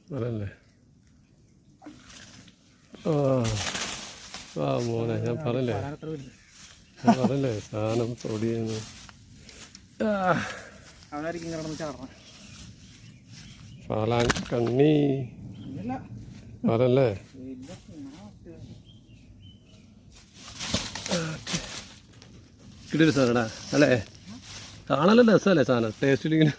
അതല്ലേ ആ മോനെ ഞാൻ പറഞ്ഞല്ലേ സാധനം പൊടിയെന്ന് പാലാൻ കണ്ണി അതല്ലേ കിട്ടിയൊരു സാധനടാ അല്ലേ കാണാനല്ല രസമല്ലേ സാധനം ടേസ്റ്റിലിങ്ങനെ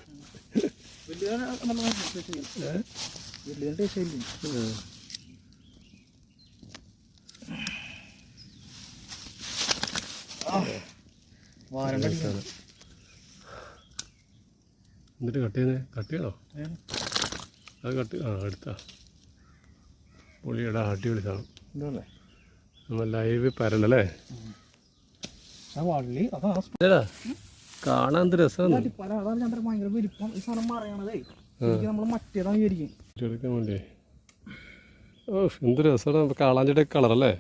എന്നിട്ട് കട്ട് ചെയ്യുന്നേ കട്ട് ചെയ്യണോ അത് കട്ട് എടുത്താ പുളിയുടെ അടിപൊളി സാധനം നമ്മൾ ലൈവ് പരലല്ലേ കാണാൻ എന്ത് രസമാണ് എടുക്കാൻ വേണ്ടി ഓ എന്ത് രസമാണ് കാളാഞ്ചിയുടെ കളറല്ലേ